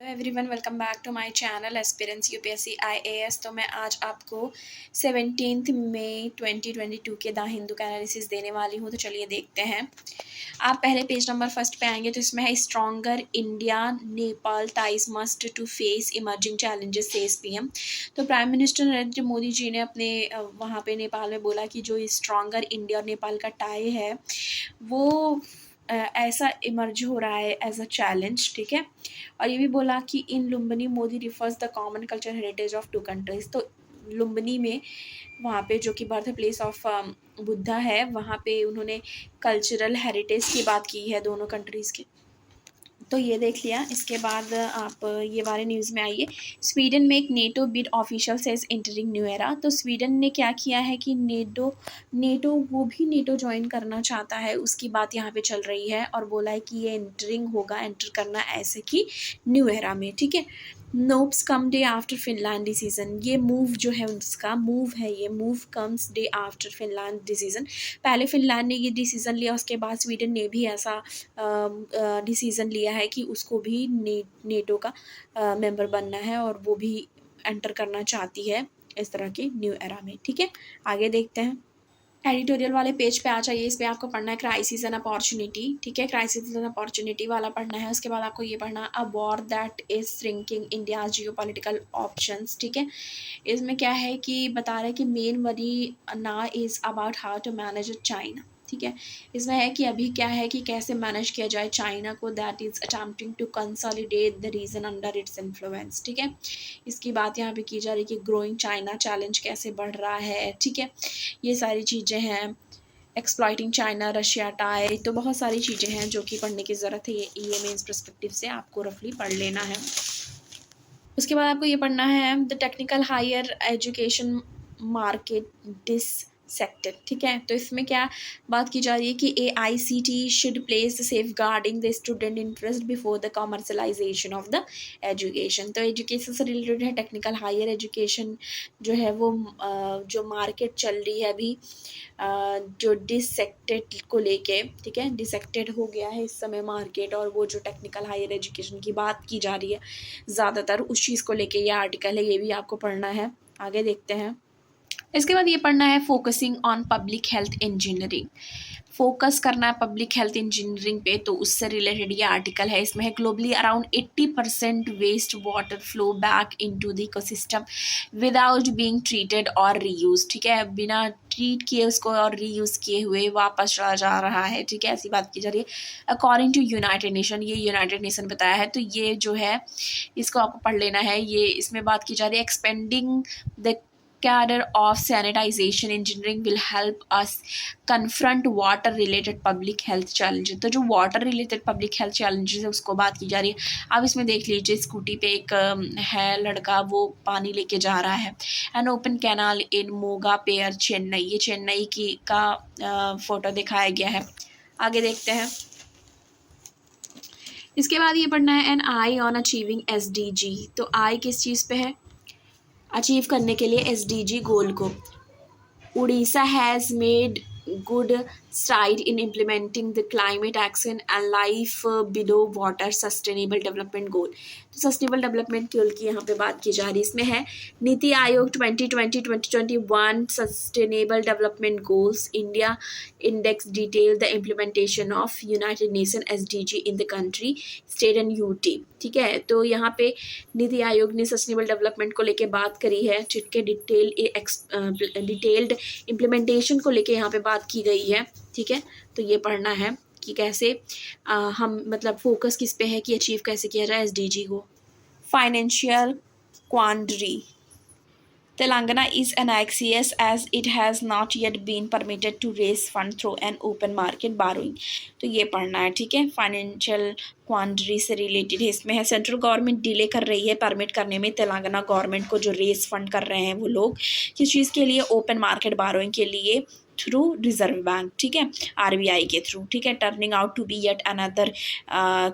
Hello everyone, welcome back to my channel aspirants UPSC IAS. तो मैं आज आपको 17 मई 2022 के द हिंदू का एनालिसिस देने वाली हूँ। तो चलिए देखते हैं। आप पहले पेज नंबर फर्स्ट पे आएंगे तो इसमें है stronger India Nepal ties must to face emerging challenges says PM. तो प्राइम मिनिस्टर नरेंद्र मोदी जी ने अपने वहाँ पे नेपाल में बोला कि जो स्ट्रॉन्गर इंडिया और नेपाल का टाई है वो ऐसा इमर्ज हो रहा है एज अ चैलेंज। ठीक है, और ये भी बोला कि in Lumbini Modi refers the common culture heritage of two countries. तो लुम्बिनी में वहाँ पे जो कि बर्थ प्लेस ऑफ बुद्धा है, वहाँ पे उन्होंने कल्चरल हेरिटेज की बात की है दोनों कंट्रीज़ की। तो ये देख लिया। इसके बाद आप ये वाले न्यूज़ में आइए। स्वीडन में एक NATO bid official says entering new era. तो स्वीडन ने क्या किया है कि नेटो वो भी नेटो ज्वाइन करना चाहता है, उसकी बात यहाँ पे चल रही है और बोला है कि ये एंटर करना ऐसे कि न्यू एरा में। ठीक है, नोप्स कम डे आफ्टर फिनलैंड डिसीजन। ये मूव जो है उसका मूव है, ये move comes day after Finland decision. पहले फिनलैंड ने ये डिसीज़न लिया, उसके बाद स्वीडन ने भी ऐसा डिसीज़न लिया है कि उसको भी नेटो का मेंबर बनना है और वो भी एंटर करना चाहती है इस तरह के न्यू एरा में। ठीक है, आगे देखते हैं। एडिटोरियल वाले पेज पे आ जाइए। इस पे आपको पढ़ना है क्राइसिस एंड अपॉर्चुनिटी। ठीक है, क्राइसिस एंड अपॉर्चुनिटी वाला पढ़ना है। उसके बाद आपको ये पढ़ना है a war that is shrinking India geopolitical options. ठीक है, इसमें क्या है कि बता रहे हैं कि मेन वरी ना is about how to manage China. ठीक है, इसमें है कि अभी क्या है कि कैसे मैनेज किया जाए चाइना को, that is attempting to consolidate the region under its influence. ठीक है, इसकी बात यहाँ पे की जा रही है कि ग्रोइंग चाइना चैलेंज कैसे बढ़ रहा है। ठीक है, ये सारी चीज़ें हैं। एक्सप्लॉइटिंग चाइना रशिया टाई, तो बहुत सारी चीज़ें हैं जो कि पढ़ने की ज़रूरत है। ये मेंस पर्सपेक्टिव से आपको रफली पढ़ लेना है। उसके बाद आपको ये पढ़ना है the technical higher education market this sector. ठीक है, तो इसमें क्या बात की जा रही है कि AICTE should place safeguarding the student interest before the commercialisation of the education. तो एजुकेशन से रिलेटेड है। टेक्निकल हायर एजुकेशन जो है वो जो मार्केट चल रही है अभी, जो डिसेक्टेड को लेके, ठीक है, डिसेक्टेड हो गया है इस समय मार्केट, और वो जो टेक्निकल हायर एजुकेशन की बात की जा रही है ज़्यादातर उस चीज़ को लेके ये आर्टिकल है, ये भी आपको पढ़ना है। आगे देखते हैं। इसके बाद ये पढ़ना है focusing on public health engineering. Focus करना है पब्लिक हेल्थ इंजीनियरिंग पे, तो उससे रिलेटेड ये आर्टिकल है। इसमें है globally around 80% waste water flow back into the ecosystem without being treated और रीयूज। ठीक है, बिना ट्रीट किए उसको और रीयूज़ किए हुए वापस चला जा रहा है। ठीक है, ऐसी बात की जा रही है अकॉर्डिंग टू यूनाइटेड नेशन। ये यूनाइटेड नेशन बताया है, तो ये जो है इसको आपको पढ़ लेना है। ये इसमें बात की जा रही है expanding the cadre of sanitization engineering will help us confront water related public health challenges। तो जो water related public health challenges है उसको बात की जा रही है। अब इसमें देख लीजिए, स्कूटी पे एक है लड़का, वो पानी लेके जा रहा है। An open canal in Moga pair Chennai, ये चेन्नई की का फोटो दिखाया गया है। आगे देखते हैं। इसके बाद ये पढ़ना है an eye on achieving SDG। तो आई किस चीज़ पे है? अचीव करने के लिए SDG गोल को। Orissa has made good STRIDE in implementing the climate action and life below water sustainable development goal. तो सस्टेनेबल डेवलपमेंट गोल की यहाँ पे बात की जा रही है। इसमें है NITI Aayog 2020-2021 sustainable development goals India index detail the implementation of United nation SDG in the country state and UT। ठीक है, तो यहाँ पे नीति आयोग ने सस्टेनेबल डेवलपमेंट को लेके बात करी है, ठीक है, डिटेल्ड इम्प्लीमेंटेशन को लेके यहाँ पे बात की गई है। ठीक है, तो ये पढ़ना है कि कैसे हम मतलब फोकस किस पे है कि अचीव कैसे किया जाए SDG को। Financial quandary, Telangana is anxious as it has not yet been permitted to raise fund through an open market borrowing। तो ये पढ़ना है। ठीक है, फाइनेंशियल क्वांड्री से रिलेटेड है। इसमें है सेंट्रल गवर्नमेंट डिले कर रही है परमिट करने में तेलंगाना गवर्नमेंट को, जो रेस फंड कर रहे हैं वो लोग किस चीज़ के लिए? ओपन मार्केट बोरोइंग के लिए थ्रू रिजर्व बैंक। ठीक है, RBI के थ्रू। ठीक है, turning out to be yet another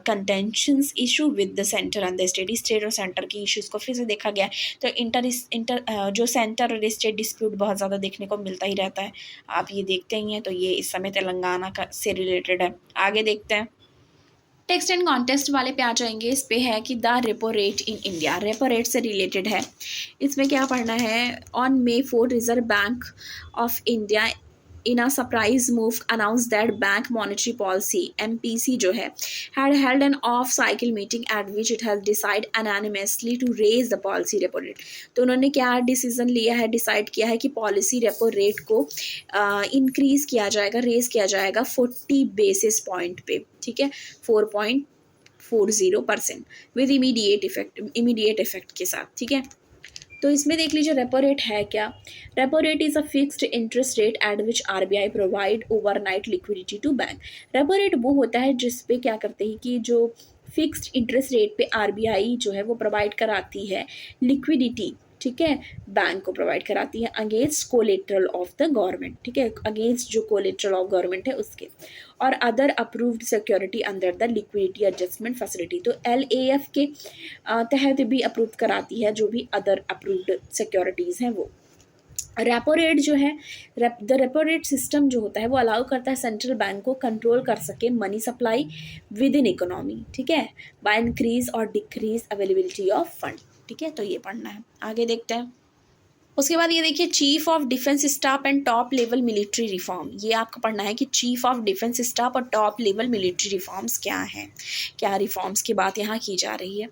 contentious issue with the centre and the state और सेंटर की इश्यूज़ को फिर से देखा गया। तो जो सेंटर और स्टेट डिस्प्यूट बहुत ज़्यादा देखने को मिलता ही रहता है, आप ये देखते ही हैं। तो ये इस समय तेलंगाना का से रिलेटेड है। आगे देखते हैं। टेक्स्ट एंड कॉन्टेस्ट वाले पे आ जाएंगे। इस पे है कि the repo rate in India, repo rate से रिलेटेड है। इसमें क्या पढ़ना है, on May 4 reserve bank of India in a surprise move announce that bank monetary policy MPC जो है had held an off cycle meeting at which it has decided unanimously to raise the policy repo rate। तो उन्होंने क्या decision लिया है, decide किया है कि पॉलिसी रेपो रेट को इंक्रीज किया जाएगा, रेज किया जाएगा 40 बेसिस पॉइंट पे, ठीक है, 4.40% विद इमीडिएट इफेक्ट के साथ, ठीक है। तो इसमें देख लीजिए रेपो रेट है क्या। Repo rate is a fixed interest rate at which RBI provide overnight liquidity to bank. Repo rate वो होता है जिस पे क्या करते हैं कि जो फिक्स्ड इंटरेस्ट रेट पे RBI जो है वो प्रोवाइड कराती है लिक्विडिटी, ठीक है, बैंक को प्रोवाइड कराती है against collateral of the government, ठीक है, अगेंस्ट जो कोलेट्रल ऑफ गवर्नमेंट है उसके, और other approved security under the liquidity adjustment facility. तो LAF के तहत भी अप्रूव कराती है जो भी अदर अप्रूव्ड सिक्योरिटीज़ हैं वो। रेपो रेट जो है, द रेपो रेट सिस्टम जो होता है वो अलाउ करता है सेंट्रल बैंक को कंट्रोल कर सके money supply with in economy, ठीक है, बाय इंक्रीज और डिक्रीज अवेलेबिलिटी ऑफ फंड, ठीक है। तो ये पढ़ना है, आगे देखते हैं। उसके बाद ये देखिए chief of defence staff and top level military reform, ये आपको पढ़ना है कि चीफ ऑफ डिफेंस स्टाफ और टॉप लेवल मिलिट्री रिफॉर्म्स क्या हैं, क्या रिफॉर्म्स की बात यहाँ की जा रही है।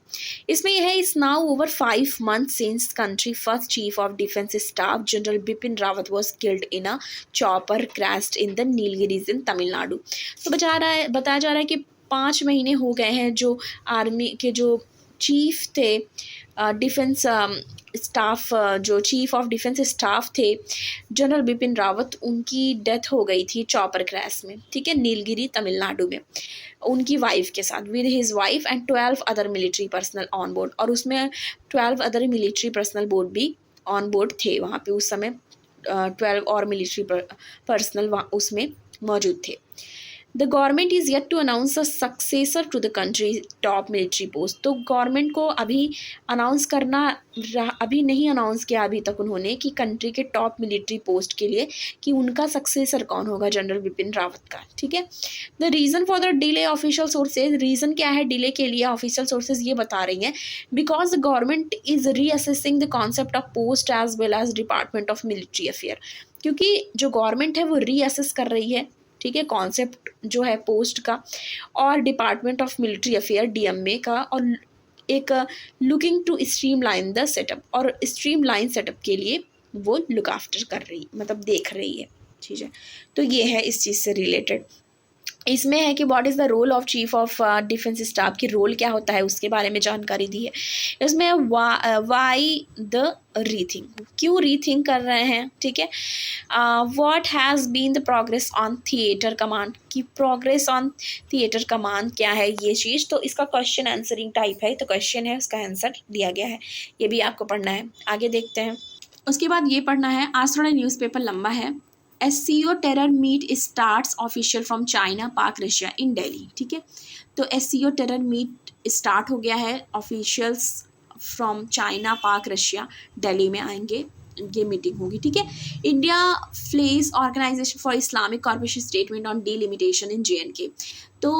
इसमें यह है, इस now over 5 months since country first chief of defence staff general Bipin Rawat was killed in a chopper crashed in the Nilgiris in Tamil Nadu. तो बताया जा रहा है कि 5 महीने हो गए हैं जो आर्मी के जो चीफ थे डिफेंस स्टाफ, जो चीफ ऑफ डिफेंस स्टाफ थे जनरल बिपिन रावत, उनकी डेथ हो गई थी चॉपर क्रैश में, ठीक है, नीलगिरी तमिलनाडु में, उनकी वाइफ के साथ, with his wife and 12 other military personnel on board. और उसमें 12 अदर मिलिट्री पर्सनल बोर्ड भी ऑन बोर्ड थे वहाँ पे उस समय, 12 और मिलिट्री पर्सनल उसमें मौजूद थे। The government is yet to announce a successor to the country top military post. तो गवर्नमेंट को अभी अनाउंस करना, अभी नहीं अनाउंस किया अभी तक उन्होंने कि कंट्री के टॉप मिलिट्री पोस्ट के लिए कि उनका सक्सेसर कौन होगा जनरल बिपिन रावत का, ठीक है। The reason for the delay, official sources, reason क्या है डिले के लिए, ऑफिशियल सोर्सेज ये बता रही हैं, because the government is reassessing the concept of post as well as department of military affair. क्योंकि जो गवर्नमेंट है वो रीअसेस कर रही है, ठीक है, कॉन्सेप्ट जो है पोस्ट का और department of military affair DMA का, और एक looking to streamline the setup, और स्ट्रीमलाइन सेटअप के लिए वो लुक आफ्टर कर रही, मतलब देख रही है, ठीक है। तो ये है इस चीज़ से रिलेटेड। इसमें है कि what is the role of chief of defence staff, की रोल क्या होता है उसके बारे में जानकारी दी है। इसमें वाई द रीथिंक, क्यों रीथिंक कर रहे हैं, ठीक है। What has been the progress on theatre command, की प्रोग्रेस ऑन थिएटर कमांड क्या है ये चीज़। तो इसका क्वेश्चन आंसरिंग टाइप है, तो क्वेश्चन है, उसका आंसर दिया गया है, ये भी आपको पढ़ना है। आगे देखते हैं। उसके बाद ये पढ़ना है, आज थोड़ा न्यूज़पेपर लंबा है। SCO terror meet starts official from China Pak Russia in Delhi, ठीक है। तो SCO टेरर मीट स्टार्ट हो गया है, officials from China Pak Russia Delhi में आएंगे, ये मीटिंग होगी, ठीक है। India flays organisation for Islamic corporation statement on delimitation in JNK। तो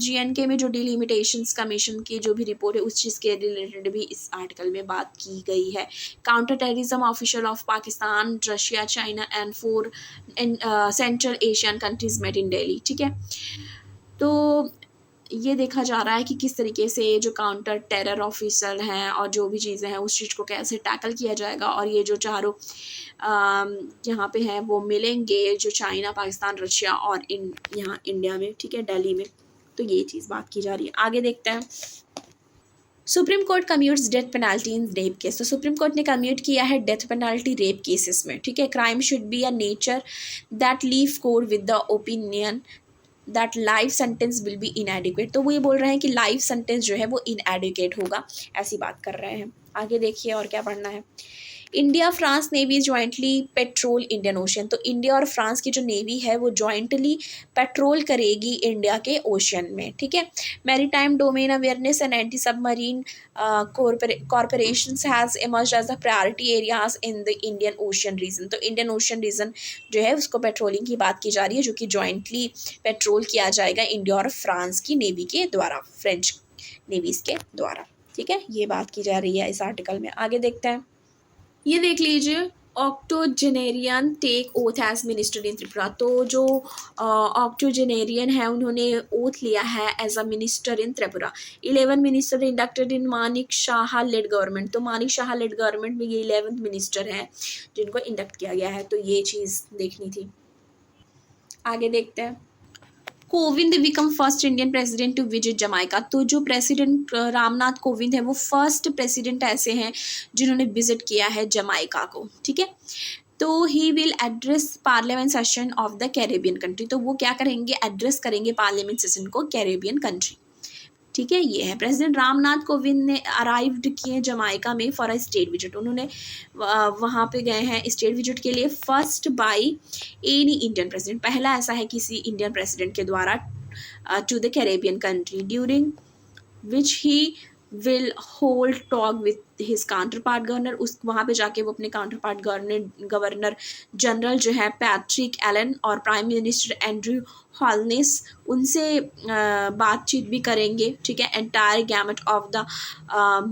JNK में जो डिलिमिटेशंस कमीशन की जो भी रिपोर्ट है उस चीज़ के रिलेटेड भी इस आर्टिकल में बात की गई है। Counter terrorism official of Pakistan, Russia, China and 4 central Asian countries met in Delhi, ठीक है। तो ये देखा जा रहा है कि किस तरीके से जो काउंटर टेरर ऑफिसर हैं और जो भी चीज़ें हैं उस चीज़ को कैसे टैकल किया जाएगा, और ये जो चारों यहाँ पे हैं वो मिलेंगे, जो चाइना, पाकिस्तान, रशिया और यहाँ इंडिया में, ठीक है, दिल्ली में। तो ये चीज़ बात की जा रही है। आगे देखते हैं। Supreme Court commutes death penalty in rape case. तो सुप्रीम कोर्ट ने कम्यूट किया है डेथ पेनाल्टी रेप केसेस में, ठीक है। Crime should be a nature that leave court with the opinion that life sentence will be inadequate. तो वो ये बोल रहे हैं कि लाइफ सेंटेंस जो है वो इनएडिक्वेट होगा, ऐसी बात कर रहे हैं। आगे देखिए और क्या पढ़ना है। India France navy jointly patrol Indian ocean. तो इंडिया और फ्रांस की जो नेवी है वो जॉइंटली पेट्रोल करेगी इंडिया के ओशन में, ठीक है। Maritime domain awareness and anti submarine corporations has emerged as the priority areas in the Indian ocean region. तो इंडियन ओशन रीजन जो है उसको पेट्रोलिंग की बात की जा रही है, जो कि जॉइंटली पेट्रोल किया जाएगा इंडिया और फ्रांस की नेवी के द्वारा, फ्रेंच नेवीज़ के द्वारा, ठीक है। ये बात की जा रही है इस आर्टिकल में। आगे देखते हैं, ये देख लीजिए, octogenarian take oath as minister in Tripura. तो जो ऑक्टोजेनेरियन है उन्होंने ओथ लिया है as a minister in Tripura. 11 minister inducted in Manik Shah led government. तो मानिक शाह लेड गवर्नमेंट में ये 11th मिनिस्टर हैं जिनको इंडक्ट किया गया है, तो ये चीज़ देखनी थी। आगे देखते हैं, Kovind become first Indian president to visit Jamaica. तो जो प्रेसिडेंट रामनाथ कोविंद है वो फर्स्ट प्रेसिडेंट ऐसे हैं जिन्होंने विजिट किया है जमाइका को, ठीक है। तो he will address parliament session of the Caribbean country. तो वो क्या करेंगे, एड्रेस करेंगे पार्लियामेंट सेशन को कैरेबियन कंट्री, ठीक है। ये है, प्रेसिडेंट रामनाथ कोविंद ने अराइव्ड किए जमाइका में फॉर अ स्टेट विजिट। उन्होंने वहाँ पे गए हैं स्टेट विजिट के लिए, first by any Indian president, पहला ऐसा है किसी इंडियन प्रेसिडेंट के द्वारा to the Caribbean country, during which he will hold talk with his counterpart governor. उस वहाँ पे जाके वो अपने काउंटर पार्ट गवर्नर जनरल जो है पैट्रिक एलन और प्राइम मिनिस्टर एंड्रयू हॉलनेस उनसे बातचीत भी करेंगे, ठीक है। Entire gamut of the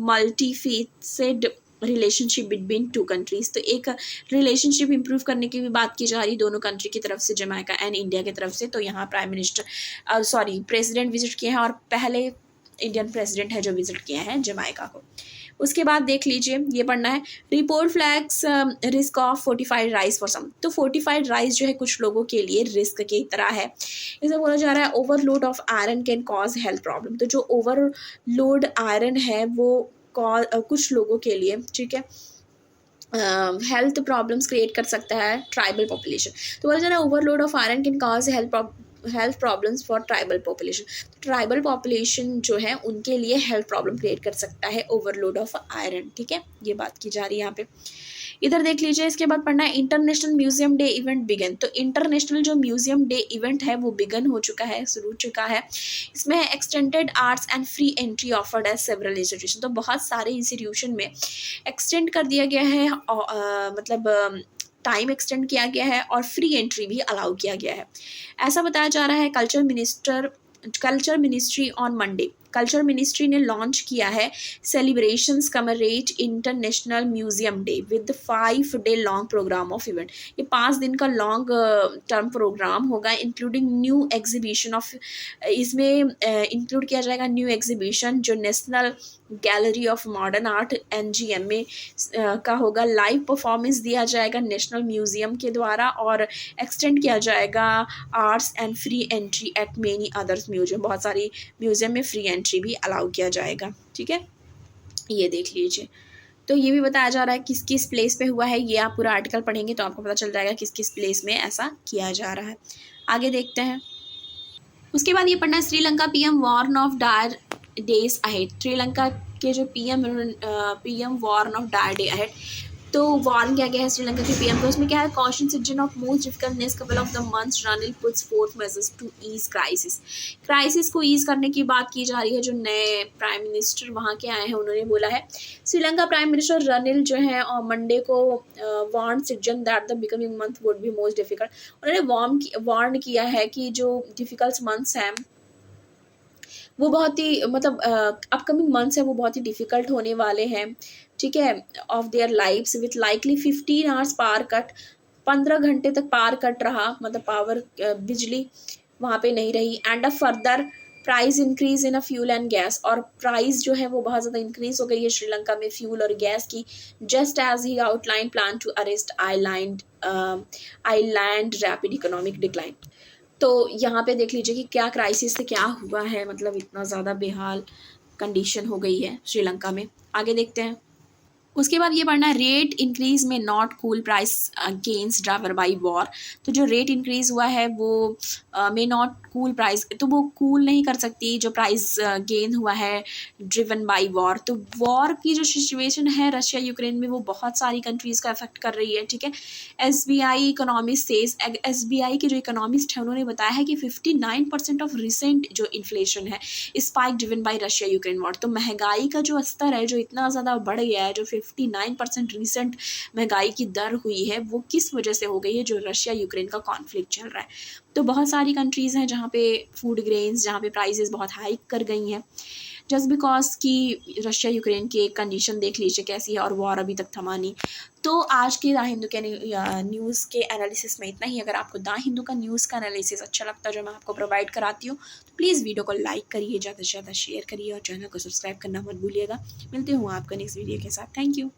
multifaceted relationship between two countries. तो एक रिलेशनशिप इंप्रूव करने की भी बात की जा रही दोनों कंट्री की तरफ से, जमाइका एंड इंडिया की तरफ से। तो यहाँ प्राइम मिनिस्टर प्रेसिडेंट विजिट किए हैं और पहले इंडियन प्रेसिडेंट है जो विजिट किए हैं जमाइका को। उसके बाद देख लीजिए, ये पढ़ना है, report flags risk of fortified rice for some. तो फोर्टिफाइड राइस जो है कुछ लोगों के लिए रिस्क की तरह है। इसे बोला जा रहा है overload of iron can cause health problem. तो जो ओवरलोड आयरन है वो कुछ लोगों के लिए, ठीक है, हेल्थ प्रॉब्लम्स क्रिएट कर सकता है ट्राइबल पॉपुलेशन। तो बोला जा रहा है overload of iron can cause health problems for tribal population. Tribal population जो है उनके लिए हेल्थ प्रॉब्लम क्रिएट कर सकता है ओवरलोड ऑफ आयरन, ठीक है। ये बात की जा रही है यहाँ पे। इधर देख लीजिए, इसके बाद पढ़ना है international museum day event began. तो इंटरनेशनल जो म्यूजियम डे इवेंट है वो बिगन हो चुका है, शुरू चुका है। इसमें extended arts and free entry offered as several institution. तो बहुत सारे इंस्टीट्यूशन में एक्सटेंड कर दिया गया है, मतलब टाइम एक्सटेंड किया गया है और फ्री एंट्री भी अलाउ किया गया है, ऐसा बताया जा रहा है। Culture ministry on Monday, culture ministry ने लॉन्च किया है celebrations commemorate International museum Day with 5 day long programme of event. ये 5 दिन का लॉन्ग टर्म प्रोग्राम होगा, इंक्लूडिंग न्यू एग्जीबिशन ऑफ, इसमें इंक्लूड किया जाएगा न्यू एग्जीबिशन जो National Gallery of Modern Art NGM में का होगा। लाइव परफॉर्मेंस दिया जाएगा नेशनल म्यूजियम के द्वारा और एक्सटेंड किया जाएगा arts and free entry eight many others museum. बहुत सारी म्यूजियम में फ्री एंट्री भी अलाउ किया जाएगा, ठीक है। ये देख लीजिए, तो ये भी बताया जा रहा है किस किस प्लेस पे हुआ है। ये आप पूरा आर्टिकल पढ़ेंगे तो आपको पता चल जाएगा किस किस प्लेस में ऐसा किया जा रहा है। आगे देखते हैं, उसके बाद ये पढ़ना है Sri Lanka PM warn of dire days ahead. Sri Lanka के जो PM warn of dire day ahead, तो वार्न किया गया है श्रीलंका के PM को। उसमें क्या है, caution citizen of most difficult next couple of the months Ranil puts forth measures to ease crisis को ईज करने की बात की जा रही है। जो नए प्राइम मिनिस्टर वहाँ के आए हैं उन्होंने बोला है, श्रीलंका प्राइम मिनिस्टर रनिल जो है और मंडे को warn citizen that the becoming month would be most difficult. उन्होंने वार्न किया है कि जो डिफिकल्ट मंथ्स हैं वो बहुत ही, मतलब अपकमिंग मंथ्स है वो बहुत ही डिफ़िकल्ट होने वाले हैं, ठीक है, of their lives with likely 15 hours power cut. 15 घंटे तक पावर कट रहा, मतलब पावर बिजली वहाँ पे नहीं रही। And a further price increase in a fuel and gas, और प्राइस जो है वो बहुत ज़्यादा इंक्रीज हो गई है श्रीलंका में फ्यूल और गैस की। Just as he outline plan to arrest island rapid economic decline. तो यहाँ पे देख लीजिए कि क्या क्राइसिस से क्या हुआ है, मतलब इतना ज़्यादा बेहाल कंडीशन हो गई है श्रीलंका में। आगे देखते हैं, उसके बाद ये पढ़ना है रेट इंक्रीज में not cool price gains driver by war. तो जो रेट इंक्रीज हुआ है वो मे नॉट कूल प्राइस, तो वो कूल नहीं कर सकती जो प्राइस गेन हुआ है ड्रिवन बाय वॉर। तो वॉर की जो सिचुएशन है रशिया यूक्रेन में वो बहुत सारी कंट्रीज़ को अफेक्ट कर रही है, ठीक है। एसबीआई इकोनॉमिस्ट सेज, एसबीआई के जो इकोनॉमिस्ट है उन्होंने बताया है कि 59% ऑफ रिसेंट जो इन्फ्लेशन है spike driven by Russia Ukraine war. तो महंगाई का जो स्तर है जो इतना ज़्यादा बढ़ गया है, जो 59% रिसेंट महंगाई की दर हुई है, वो किस वजह से हो गई है, जो रशिया यूक्रेन का कॉन्फ्लिक्ट चल रहा है। तो बहुत सारी कंट्रीज़ हैं जहाँ पे फूड ग्रेन्स, जहाँ पे प्राइसेस बहुत हाइक कर गई हैं जस्ट बिकॉज कि रशिया यूक्रेन की एक कंडीशन देख लीजिए कैसी है, और वॉर अभी तक थमा नहीं। तो आज के द हिंदू के न्यूज़ के एनालिसिस में इतना ही। अगर आपको द हिंदू का न्यूज़ का एनालिसिस अच्छा लगता है जो मैं आपको प्रोवाइड कराती हूँ, तो प्लीज़ वीडियो को लाइक करिए, ज़्यादा से ज़्यादा शेयर करिए और चैनल को सब्सक्राइब करना मत भूलिएगा। मिलते हूँ आपका नेक्स्ट वीडियो के साथ। Thank you.